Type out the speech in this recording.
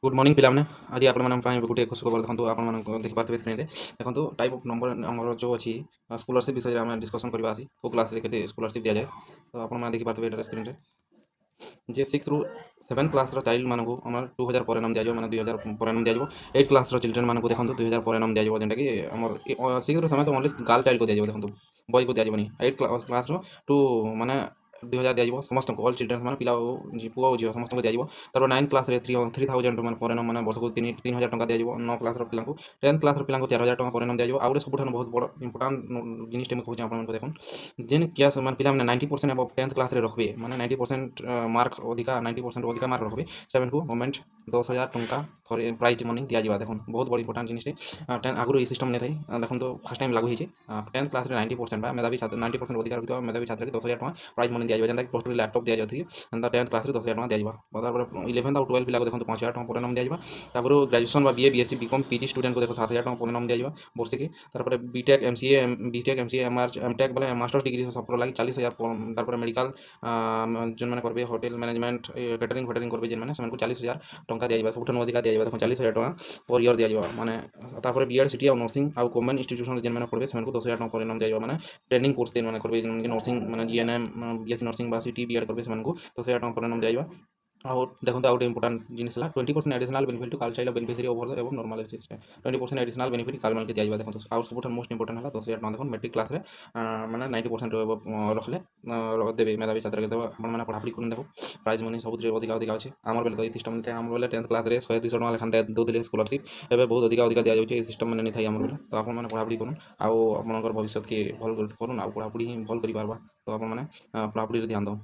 Good morning पिलाने आज आप गोटे खुश खबर देखो आप देखिए स्क्रीन में देखो टाइप ऑफ नंबर आमर जो अच्छी स्कॉलरशिप विषय में डिस्कसन करवा को क्लास के स्कॉलरशिप दि जाए तो आप देखिए स्क्रीन में जे 6 रु 7 क्लास चाइल्ड मानक आम 2000 पर एनम दिया मैंने 2000 पर एनम दिया 8 क्लास चिल्ड्रेन मानक देखो 2000 पर एनम दिया जेटा कि आम 6 रु 7 ओनली गर्ल चाइल्ड को दिया देखो बॉय को दिजानी 8 क्लास टू माने 2000 दिया समस्त ऑल चिल्ड्रेन मैंने पिला पुआ झील समस्त दिया तर 9 क्लास 3000 मैंने पर एनम मैंने वर्ष को 3000 टका दिया 9 क्लास पिला 10 क्लास पिला 4000 टका पर एनम दिया आउ सब बहुत बड़ इंपोर्टाट जिनिस मुझे आपको देखो जेन क्या पिला 90% अब 10th क्लास रखबे माने 90% मार्क अधिका 90% अधिका मार्क रखबे सेवन को गवर्नमेंट 10,000 टंका फॉर प्राइज मनी दिया देखो बहुत बड़ी इंपोर्टाट जिनिस आगुरी ये सिस्टम नहीं था देखो तो फर्स्ट टाइम लागू होती 10th क्लास 90% मेधावी छात्र 90% अधिकार होता मेधावी छात्र के 10,000 टका प्राइज मनी दिया जेनता प्लस टू लैपटॉप दिया जाती है 10th क्लास 10,000 टका दिया बराबर 11 और 12 पिला देखो 5,000 टका पर एनम दिया graduation BA BSc BCom PG student को देखो 7,000 टका पर एनम दिया वर्ष के बीटेक एमसीए एमटेक बोले मास्टर्स डिग्री सब लगे 40,000 मेडिकल जो मैंने करेंगे होटेल मैनेजमेंट कैटरिंग फेटरिंग करेंगे जेन मैंने 40,000 टंका दिया सब अधिका दिया देखो 40,000 टका पर ईयर दिया माने बीएड सीटी और नर्सिंग और गवर्नमेंट इंस्टीट्यूशन जेन मैंने पढ़े 10,000 टका पर एनम दिया मैंने ट्रेनिंग कोर्स मैंने करेंगे नर्सिंग मैंने जीएनएम बीएससी नर्सिंग सीटी बीएड करेंगे 10,000 टका पर एनम दिया और देखो तो आउट इंपोर्टाट जिनिस 20% एडिशनल बेनिफिट टू काल चाइल्ड बेनिफिशियरी ओवर एवं नॉर्मल सिस्टम 20% एडिशनल बेनिफिट काल माल के दिया देखो आउट सब मोस्ट इंपोर्टेंट है 10,000 टका देखो मेट्रिक क्लास मैंने 90% रखले देवे मेधावी छात्र के मैंने पढ़ापढ़ी कर देखो प्राइज मनी सब अधिक अधिक अच्छे आम बेले तो ये सिस्टम नहीं आम बेले 10th क्लास 100-200 टका लेखा दे स्कॉलरशिप एवं बहुत अधिक अधिक दिया जाए सिस्टम मैंने नहीं था आम बेले तो आपने पढ़ापढ़ी करूँ आउ भविष्य के भल करूँ आ पढ़ापढ़ी भल कर पार्बा तो आपने पढ़ापढ़ी ध्यान दो।